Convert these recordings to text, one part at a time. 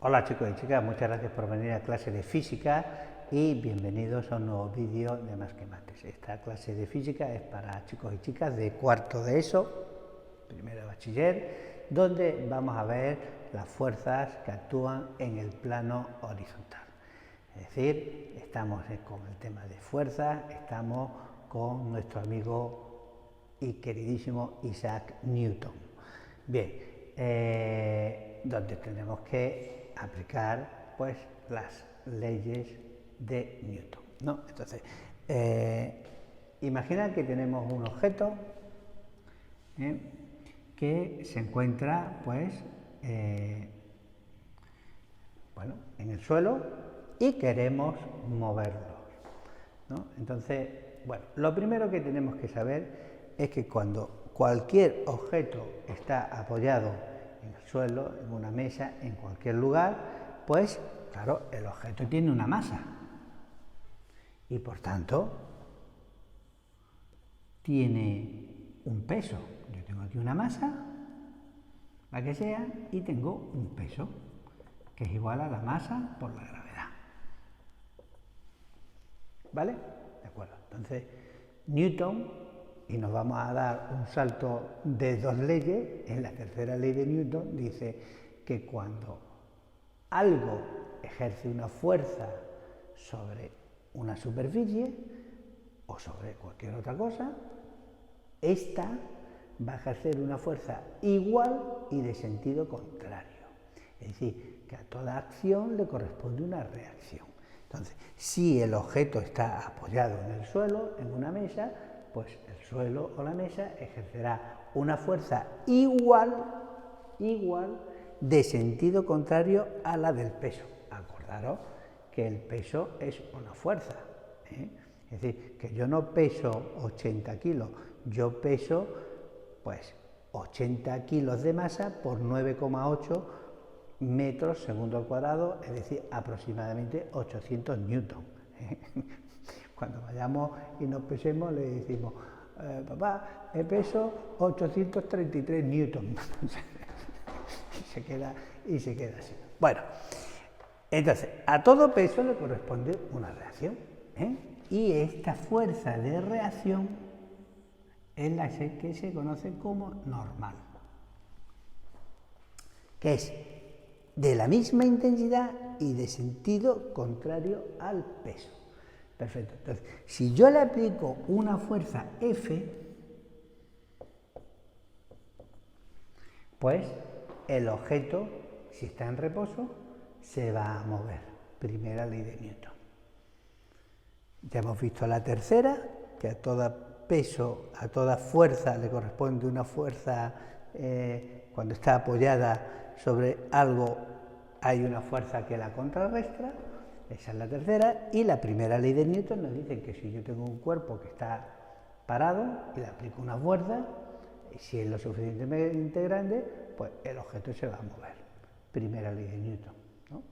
Hola chicos y chicas, muchas gracias por venir a clase de física y bienvenidos a un nuevo vídeo de Más que Mates. Esta clase de física es para chicos y chicas de cuarto de ESO, primero de bachiller, donde vamos a ver las fuerzas que actúan en el plano horizontal. Es decir, estamos con el tema de fuerzas, estamos con nuestro amigo y queridísimo Isaac Newton. Bien, donde tenemos que aplicar pues las leyes de Newton, ¿no? Entonces, imagina que tenemos un objeto que se encuentra pues bueno, en el suelo y queremos moverlo, ¿no? Entonces, bueno, lo primero que tenemos que saber es que cuando cualquier objeto está apoyado en el suelo, en una mesa, en cualquier lugar, pues claro, el objeto tiene una masa y por tanto tiene un peso. Yo tengo aquí una masa, la que sea, y tengo un peso que es igual a la masa por la gravedad. ¿Vale? De acuerdo. Entonces, Newton, y nos vamos a dar un salto de dos leyes, en la tercera ley de Newton dice que cuando algo ejerce una fuerza sobre una superficie o sobre cualquier otra cosa, esta va a ejercer una fuerza igual y de sentido contrario. Es decir, que a toda acción le corresponde una reacción. Entonces, si el objeto está apoyado en el suelo, en una mesa, pues el suelo o la mesa ejercerá una fuerza igual de sentido contrario a la del peso. Acordaros que el peso es una fuerza, ¿eh? Es decir, que yo no peso 80 kilos, yo peso pues 80 kilos de masa por 9,8 metros segundo al cuadrado, es decir, aproximadamente 800 newton. Cuando vayamos y nos pesemos le decimos, papá, peso 833 newton. y se queda así. Bueno, entonces, a todo peso le corresponde una reacción, y esta fuerza de reacción es la que se conoce como normal, que es de la misma intensidad y de sentido contrario al peso. Perfecto. Entonces, si yo le aplico una fuerza F, pues el objeto, si está en reposo, se va a mover. Primera ley de Newton. Ya hemos visto la tercera, que a todo peso, a toda fuerza le corresponde una fuerza, cuando está apoyada sobre algo hay una fuerza que la contrarrestra. Esa es la tercera. Y la primera ley de Newton nos dice que si yo tengo un cuerpo que está parado y le aplico una fuerza, si es lo suficientemente grande, pues el objeto se va a mover. Primera ley de Newton, ¿no?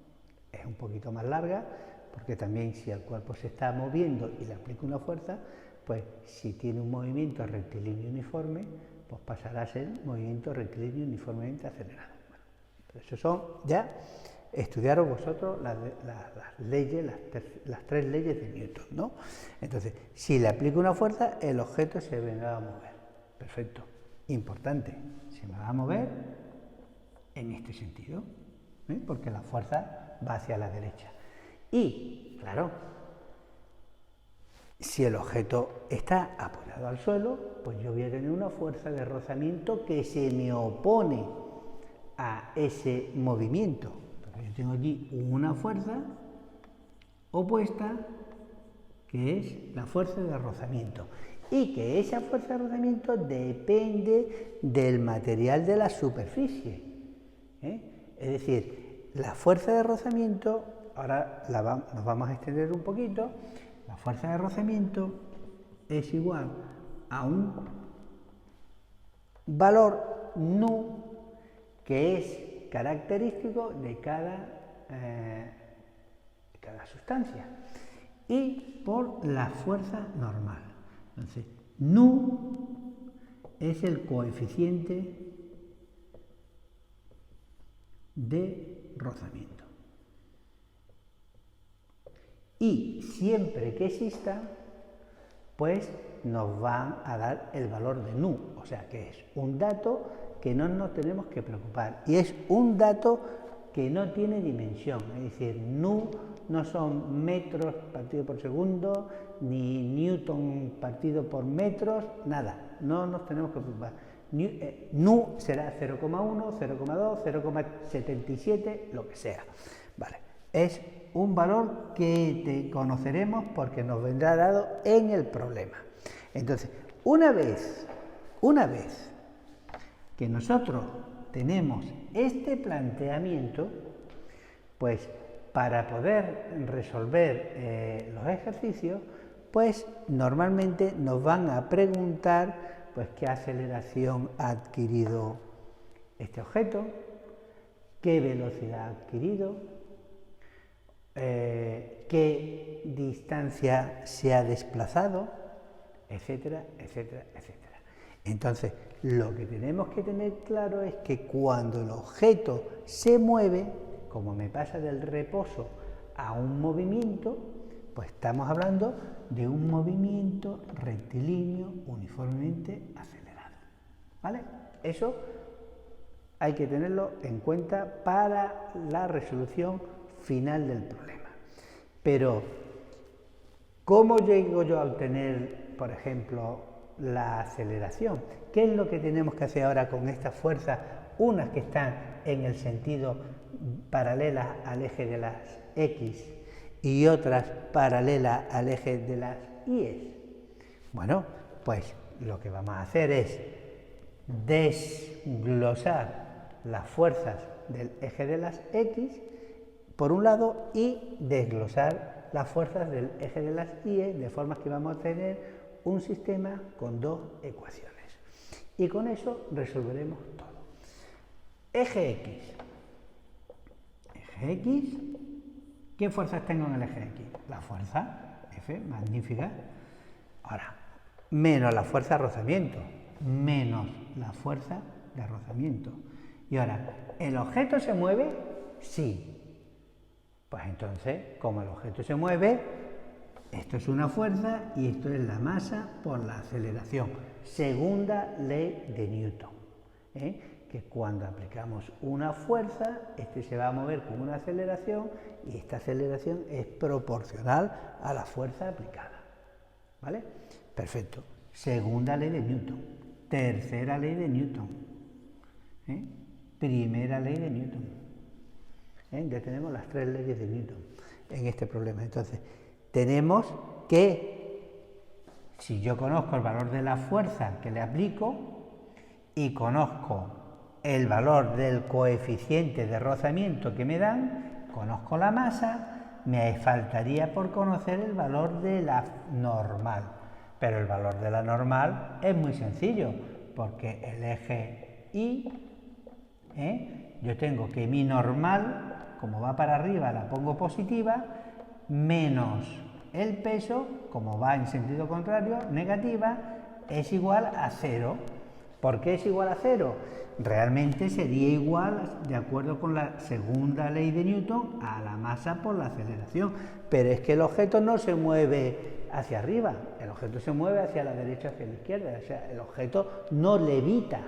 Es un poquito más larga, porque también si el cuerpo se está moviendo y le aplico una fuerza, pues si tiene un movimiento rectilíneo uniforme, pues pasará a ser movimiento rectilíneo uniformemente acelerado. Bueno, pero eso son ya, estudiaros vosotros las leyes, las tres leyes de Newton, ¿no? Entonces, si le aplico una fuerza, el objeto se vendrá a mover. Perfecto. Importante, se me va a mover en este sentido, porque la fuerza va hacia la derecha. Y, claro, si el objeto está apoyado al suelo, pues yo voy a tener una fuerza de rozamiento que se me opone a ese movimiento. Porque yo tengo aquí una fuerza opuesta, que es la fuerza de rozamiento. Y que esa fuerza de rozamiento depende del material de la superficie. Es decir, la fuerza de rozamiento, ahora nos vamos a extender un poquito, la fuerza de rozamiento es igual a un valor nu que es característico de cada sustancia y por la fuerza normal. Entonces, nu es el coeficiente de rozamiento. Y siempre que exista, pues nos van a dar el valor de nu, o sea que es un dato que no nos tenemos que preocupar y es un dato que no tiene dimensión, es decir, nu no son metros partido por segundo, ni newton partido por metros, nada, no nos tenemos que preocupar. Nu será 0,1, 0,2, 0,77, lo que sea. Vale, es un valor que te conoceremos porque nos vendrá dado en el problema. Entonces, una vez que nosotros tenemos este planteamiento, pues para poder resolver los ejercicios, pues normalmente nos van a preguntar pues qué aceleración ha adquirido este objeto, qué velocidad ha adquirido, qué distancia se ha desplazado, etcétera, etcétera, etcétera. Entonces, lo que tenemos que tener claro es que cuando el objeto se mueve, como me pasa del reposo a un movimiento, pues estamos hablando de un movimiento rectilíneo uniformemente acelerado. ¿Vale? Eso hay que tenerlo en cuenta para la resolución final del problema. Pero, ¿cómo llego yo a obtener, por ejemplo, la aceleración? ¿Qué es lo que tenemos que hacer ahora con estas fuerzas? Unas que están en el sentido paralelas al eje de las X y otras paralelas al eje de las Y. Bueno, pues lo que vamos a hacer es desglosar las fuerzas del eje de las X por un lado y desglosar las fuerzas del eje de las Y, de forma que vamos a tener un sistema con dos ecuaciones. Y con eso resolveremos todo. Eje X. Eje X. ¿Qué fuerzas tengo en el eje X? La fuerza F, magnífica. Ahora, menos la fuerza de rozamiento. Menos la fuerza de rozamiento. Y ahora, ¿el objeto se mueve? Sí. Pues entonces, como el objeto se mueve, esto es una fuerza y esto es la masa por la aceleración. Segunda ley de Newton. Que cuando aplicamos una fuerza, este se va a mover con una aceleración y esta aceleración es proporcional a la fuerza aplicada. ¿Vale? Perfecto. Segunda ley de Newton. Tercera ley de Newton. Primera ley de Newton. Ya tenemos las tres leyes de Newton en este problema. Entonces, tenemos que, si yo conozco el valor de la fuerza que le aplico y conozco el valor del coeficiente de rozamiento que me dan, conozco la masa, me faltaría por conocer el valor de la normal. Pero el valor de la normal es muy sencillo, porque el eje Y, yo tengo que mi normal, como va para arriba, la pongo positiva, menos el peso, como va en sentido contrario, negativa, es igual a 0. ¿Por qué es igual a 0? Realmente sería igual, de acuerdo con la segunda ley de Newton, a la masa por la aceleración. Pero es que el objeto no se mueve hacia arriba, el objeto se mueve hacia la derecha, hacia la izquierda. O sea, el objeto no levita,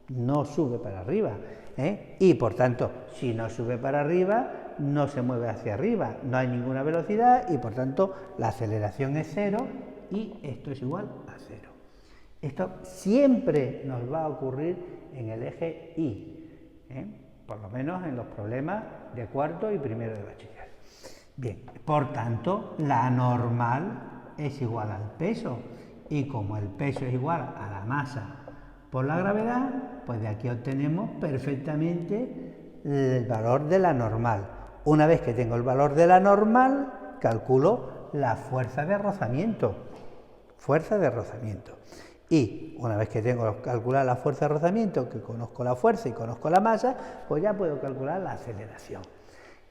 no sube para arriba. Y por tanto, si no sube para arriba, no se mueve hacia arriba, no hay ninguna velocidad y por tanto la aceleración es 0 y esto es igual a 0. Esto siempre nos va a ocurrir en el eje Y, por lo menos en los problemas de cuarto y primero de bachiller. Bien, por tanto, la normal es igual al peso y como el peso es igual a la masa por la gravedad, pues de aquí obtenemos perfectamente el valor de la normal. Una vez que tengo el valor de la normal, calculo la fuerza de rozamiento. Fuerza de rozamiento. Y una vez que tengo calculada la fuerza de rozamiento, que conozco la fuerza y conozco la masa, pues ya puedo calcular la aceleración.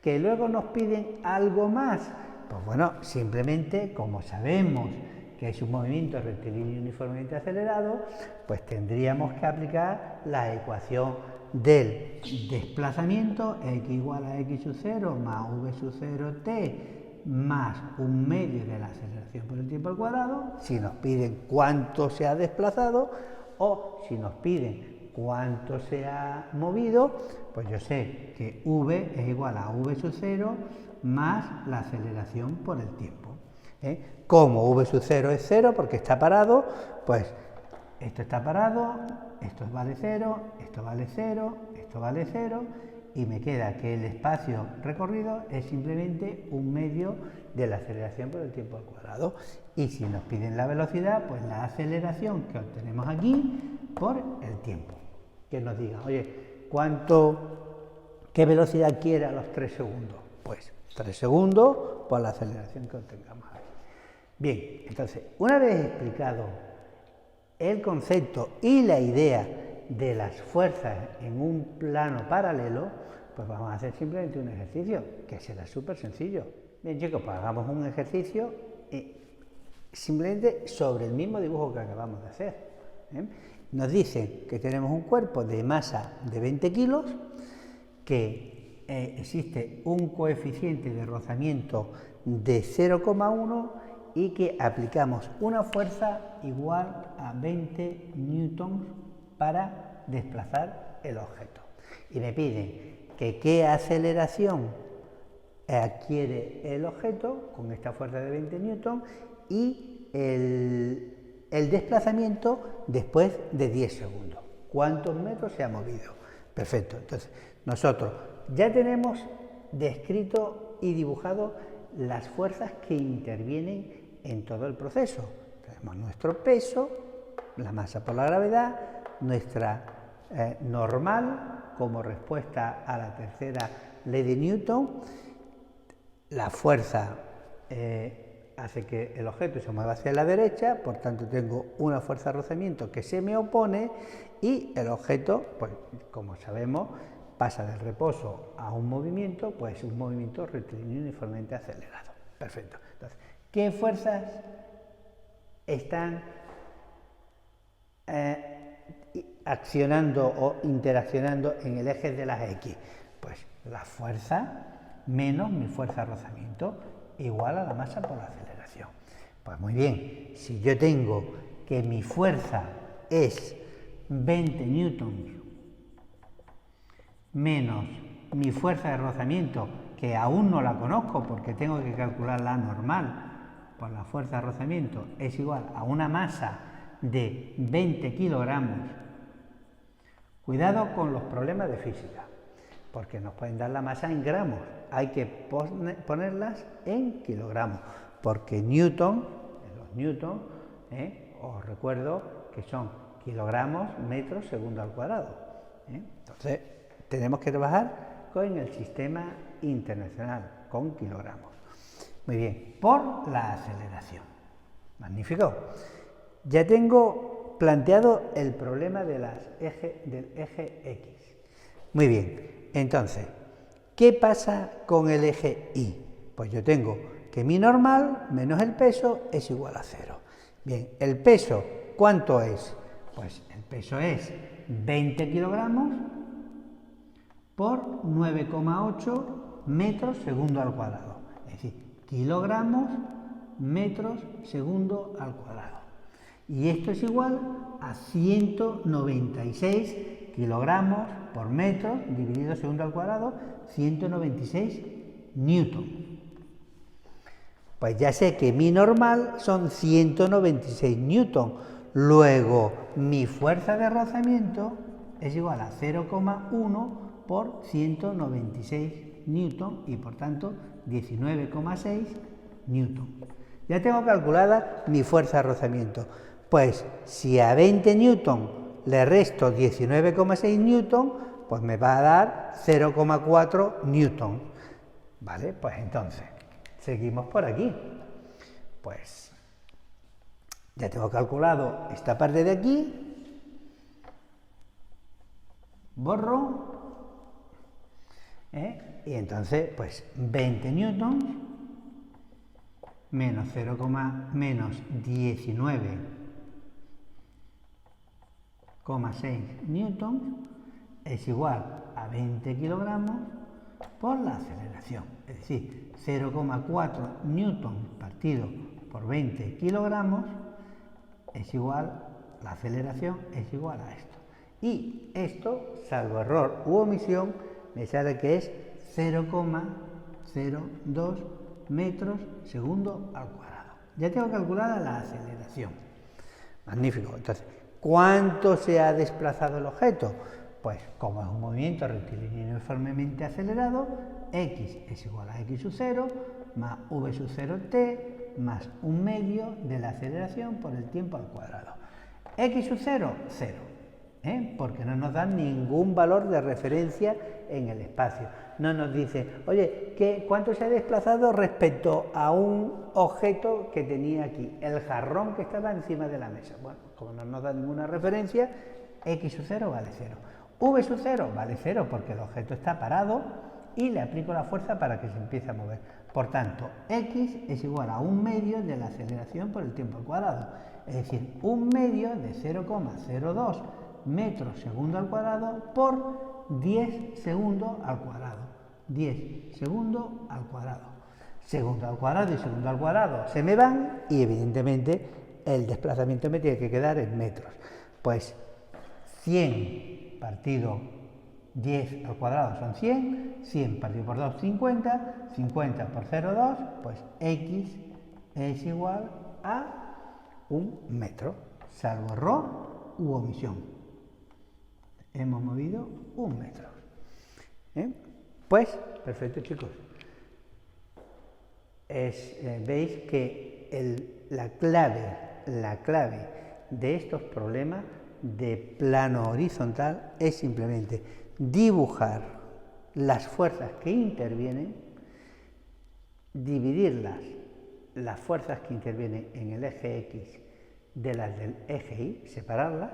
¿Que luego nos piden algo más? Pues bueno, simplemente como sabemos que es un movimiento rectilíneo uniformemente acelerado, pues tendríamos que aplicar la ecuación del desplazamiento, x igual a x sub 0 más v sub 0 t más un medio de la aceleración por el tiempo al cuadrado, si nos piden cuánto se ha desplazado o si nos piden cuánto se ha movido, pues yo sé que v es igual a v sub 0 más la aceleración por el tiempo. Como v sub 0 es 0 porque está parado, pues esto está parado, esto vale 0, esto vale 0, esto vale 0 y me queda que el espacio recorrido es simplemente un medio de la aceleración por el tiempo al cuadrado. Y si nos piden la velocidad, pues la aceleración que obtenemos aquí por el tiempo. Que nos digan, oye, ¿qué velocidad quiere a los 3 segundos? Pues 3 segundos por la aceleración que obtengamos ahí. Bien, entonces, una vez explicado el concepto y la idea de las fuerzas en un plano paralelo, pues vamos a hacer simplemente un ejercicio, que será súper sencillo. Bien, chicos, pues hagamos un ejercicio simplemente sobre el mismo dibujo que acabamos de hacer. Nos dicen que tenemos un cuerpo de masa de 20 kilos, que existe un coeficiente de rozamiento de 0,1 y que aplicamos una fuerza igual a 20 newtons para desplazar el objeto. Y me piden que qué aceleración adquiere el objeto con esta fuerza de 20 newtons y el desplazamiento después de 10 segundos. ¿Cuántos metros se ha movido? Perfecto. Entonces, nosotros ya tenemos descrito y dibujado las fuerzas que intervienen en todo el proceso. Tenemos nuestro peso, la masa por la gravedad, nuestra normal como respuesta a la tercera ley de Newton, la fuerza hace que el objeto se mueva hacia la derecha, por tanto tengo una fuerza de rozamiento que se me opone y el objeto, pues como sabemos, pasa del reposo a un movimiento, pues un movimiento rectilíneo uniformemente acelerado. Perfecto. Entonces, ¿qué fuerzas están accionando o interaccionando en el eje de las X? Pues la fuerza menos mi fuerza de rozamiento igual a la masa por la aceleración. Pues muy bien, si yo tengo que mi fuerza es 20 newtons menos mi fuerza de rozamiento, que aún no la conozco porque tengo que calcular la normal por la fuerza de rozamiento, es igual a una masa de 20 kilogramos. Cuidado con los problemas de física, porque nos pueden dar la masa en gramos, hay que ponerlas en kilogramos, porque Newton, los Newton, os recuerdo que son kilogramos metros segundo al cuadrado. Entonces, tenemos que trabajar con el sistema internacional, con kilogramos. Muy bien, por la aceleración. Magnífico. Ya tengo planteado el problema del eje X. Muy bien, entonces, ¿qué pasa con el eje Y? Pues yo tengo que mi normal menos el peso es igual a 0. Bien, el peso, ¿cuánto es? Pues el peso es 20 kilogramos por 9,8 metros segundo al cuadrado. Es decir, kilogramos metros segundo al cuadrado. Y esto es igual a 196 kilogramos por metro dividido segundo al cuadrado, 196 newton. Pues ya sé que mi normal son 196 newton. Luego, mi fuerza de rozamiento es igual a 0,1 por 196 newton y por tanto 19,6 newton. Ya tengo calculada mi fuerza de rozamiento. Pues si a 20 newton le resto 19,6 newton, pues me va a dar 0,4 newton. ¿Vale? Pues entonces, seguimos por aquí. Pues ya tengo calculado esta parte de aquí. Borro. Y entonces, pues 20 newtons menos 19,6 newtons es igual a 20 kilogramos por la aceleración. Es decir, 0,4 newton partido por 20 kilogramos es igual, la aceleración es igual a esto. Y esto, salvo error u omisión, me sale que es 0,02 metros segundo al cuadrado. Ya tengo calculada la aceleración. Magnífico. Entonces, ¿cuánto se ha desplazado el objeto? Pues como es un movimiento rectilíneo uniformemente acelerado, x es igual a x sub 0 más v sub 0t más un medio de la aceleración por el tiempo al cuadrado. X sub 0, 0, porque no nos dan ningún valor de referencia en el espacio. No nos dice, oye, ¿cuánto se ha desplazado respecto a un objeto que tenía aquí? El jarrón que estaba encima de la mesa. Bueno, como no nos da ninguna referencia, x sub 0 vale 0. V sub 0 vale 0 porque el objeto está parado y le aplico la fuerza para que se empiece a mover. Por tanto, x es igual a un medio de la aceleración por el tiempo al cuadrado. Es decir, un medio de 0,02 metros segundo al cuadrado por 10 segundos al cuadrado. 10 segundos al cuadrado. Segundo al cuadrado y segundo al cuadrado se me van y evidentemente el desplazamiento me tiene que quedar en metros. Pues 100 partido 10 al cuadrado son 100, 100 partido por 2, 50, 50 por 0,2, pues x es igual a 1 metro, salvo error u omisión. Hemos movido 1 metro. Pues, perfecto, chicos. Veis que la clave de estos problemas de plano horizontal es simplemente dibujar las fuerzas que intervienen, dividirlas, las fuerzas que intervienen en el eje X de las del eje Y, separarlas,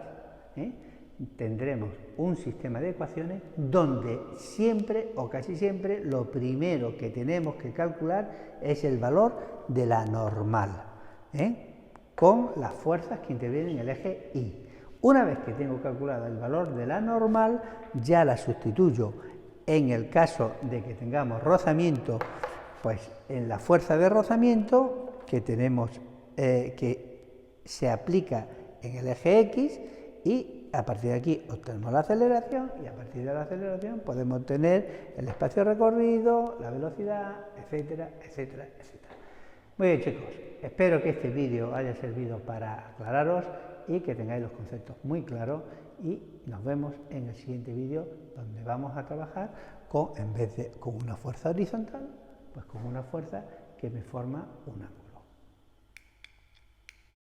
tendremos un sistema de ecuaciones donde siempre o casi siempre lo primero que tenemos que calcular es el valor de la normal, con las fuerzas que intervienen en el eje Y. Una vez que tengo calculado el valor de la normal, ya la sustituyo en el caso de que tengamos rozamiento, pues en la fuerza de rozamiento que tenemos, que se aplica en el eje X, y a partir de aquí obtenemos la aceleración y a partir de la aceleración podemos obtener el espacio recorrido, la velocidad, etcétera, etcétera, etcétera. Muy bien, chicos, espero que este vídeo haya servido para aclararos y que tengáis los conceptos muy claros, y nos vemos en el siguiente vídeo donde vamos a trabajar en vez de con una fuerza horizontal, pues con una fuerza que me forma un ángulo.